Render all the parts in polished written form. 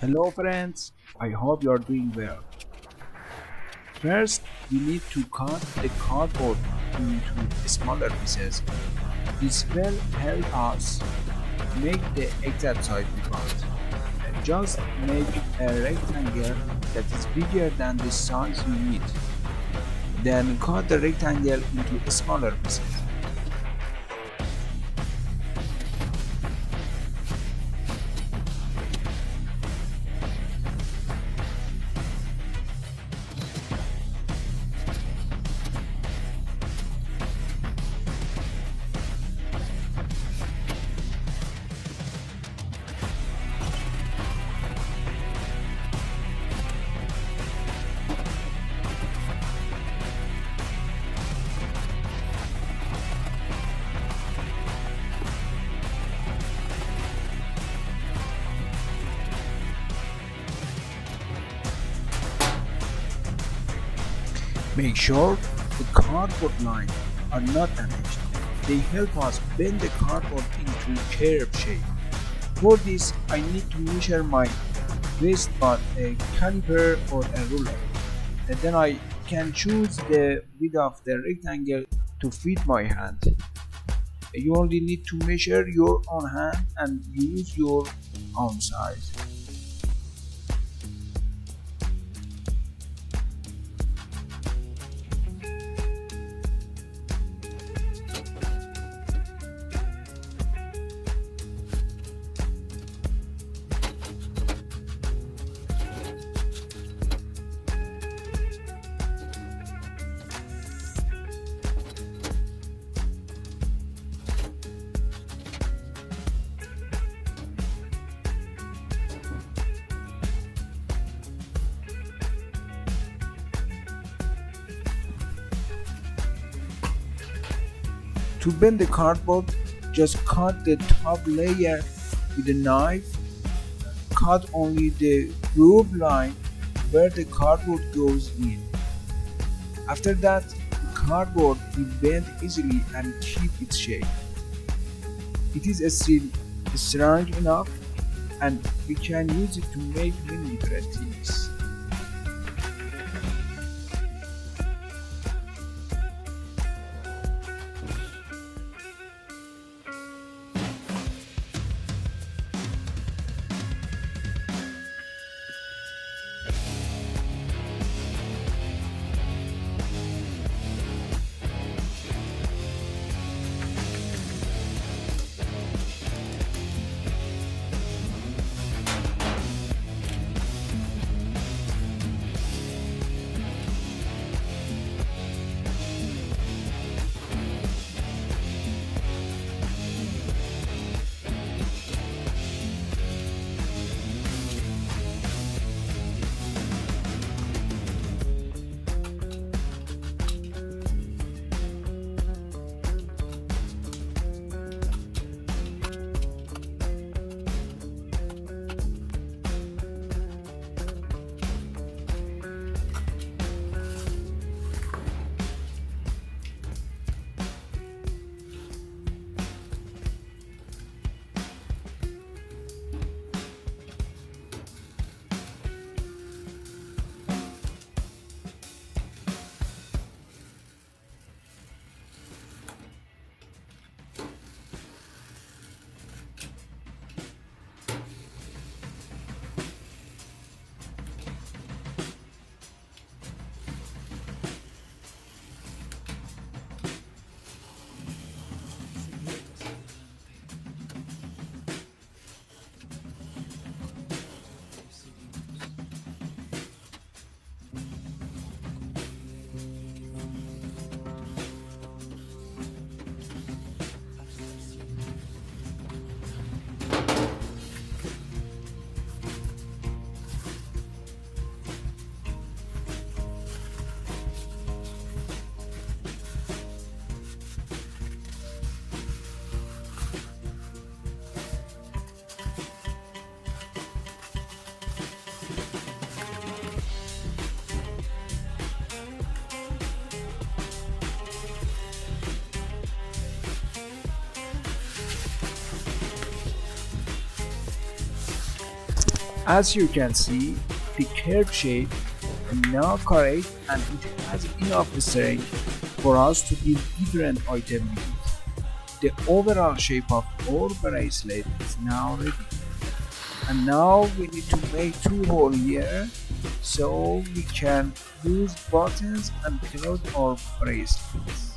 Hello friends, I hope you are doing well. First, we need to cut the cardboard into smaller pieces. This will help us make the exact size we want. Just make a rectangle that is bigger than the size you need. Then cut the rectangle into smaller pieces. Make sure the cardboard lines are not damaged. They help us bend the cardboard into curved shape. For this, I need to measure my wristband, a caliper or a ruler. And then I can choose the width of the rectangle to fit my hand. You only need to measure your own hand and use your own size. To bend the cardboard, just cut the top layer with a knife. Cut only the groove line where the cardboard goes in. After that, the cardboard will bend easily and keep its shape. It is still strong enough and we can use it to make many different things. As you can see, the curve shape is now correct and it has enough strength for us to build different items with it. The overall shape of our bracelet is now ready. And now we need to make two holes here so we can use buttons and close our bracelets.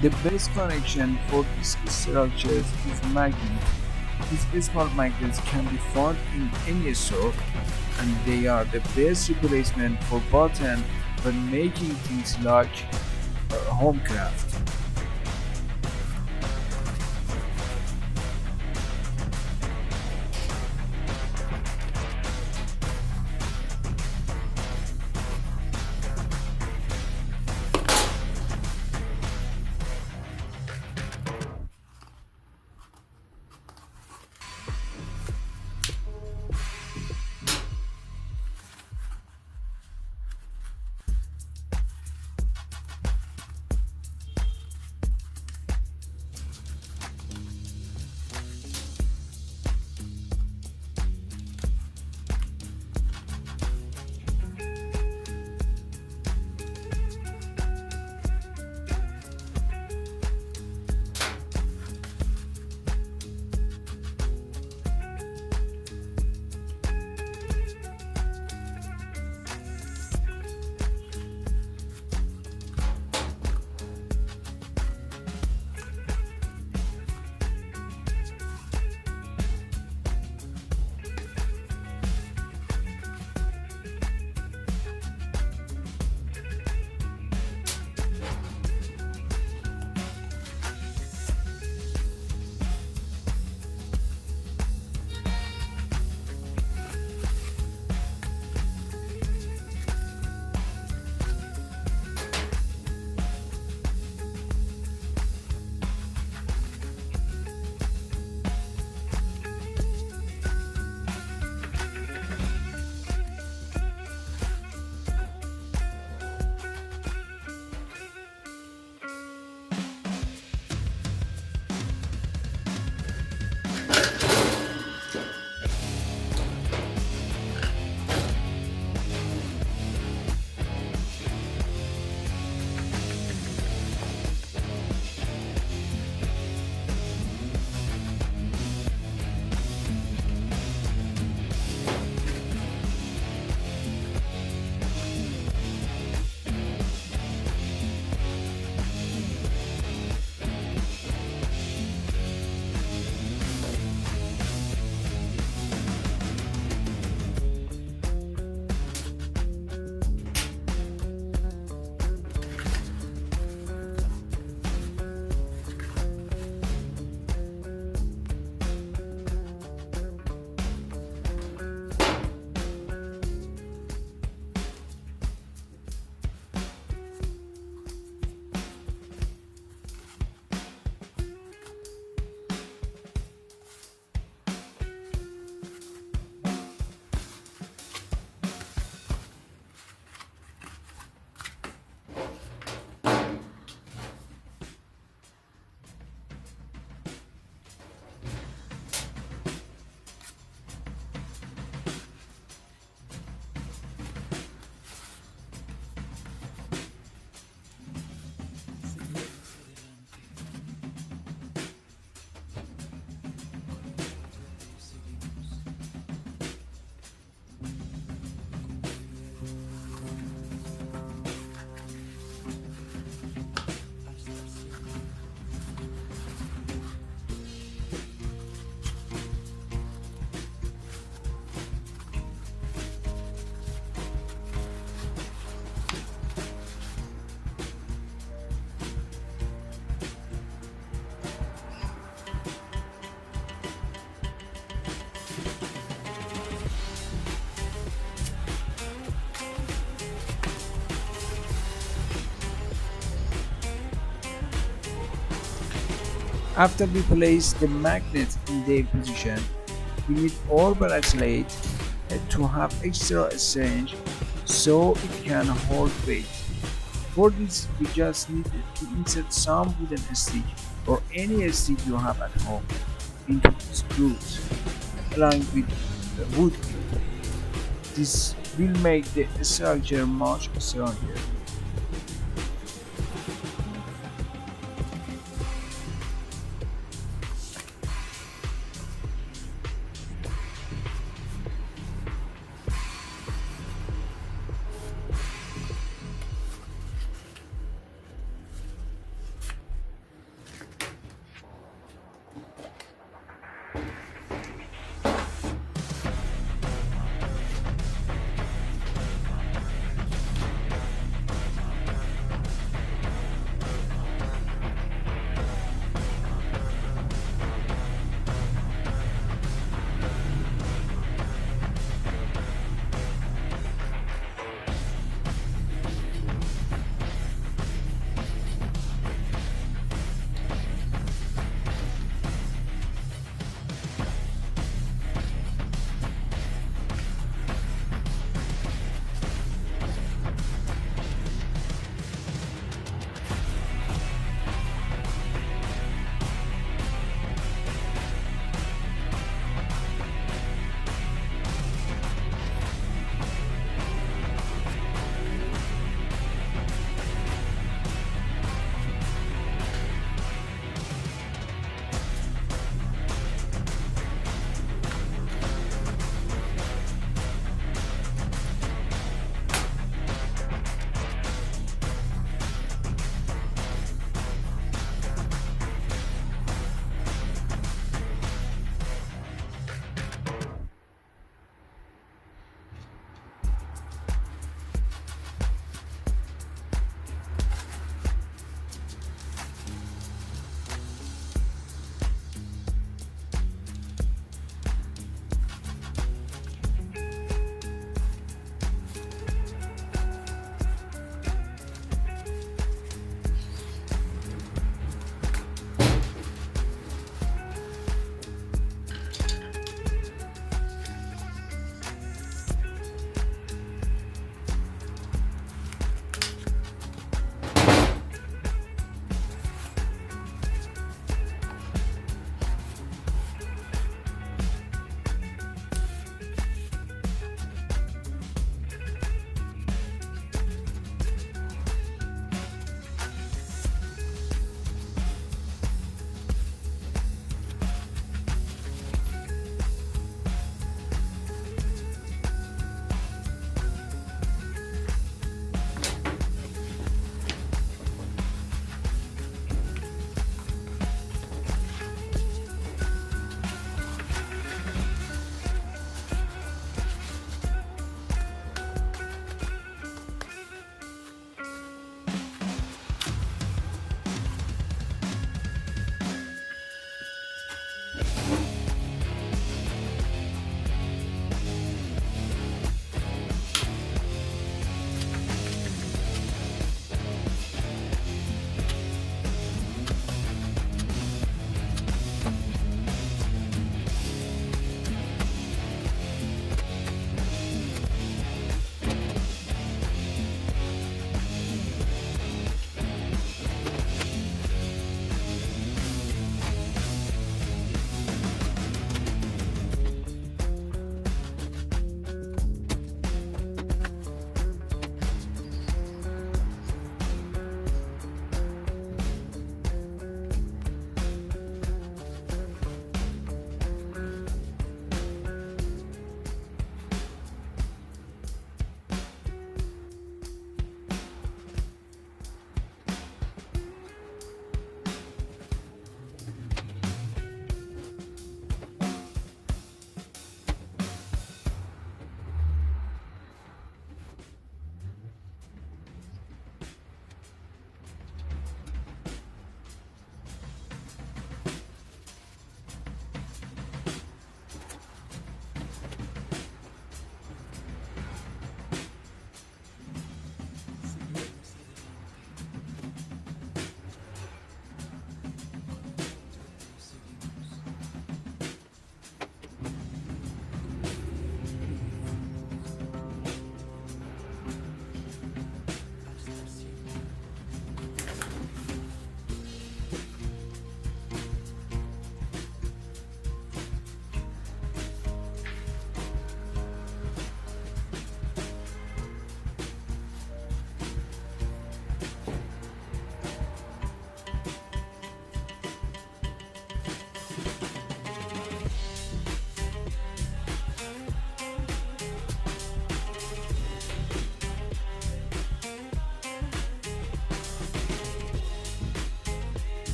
The best connection for these structures is magnet. These small magnets can be found in any store and they are the best replacement for button when making things like homecraft. After we place the magnets in their position, we need our bracelet to have extra strength so it can hold weight. For this, we just need to insert some wooden stick or any stick you have at home into the screws, along with the wood glue. This will make the structure much stronger.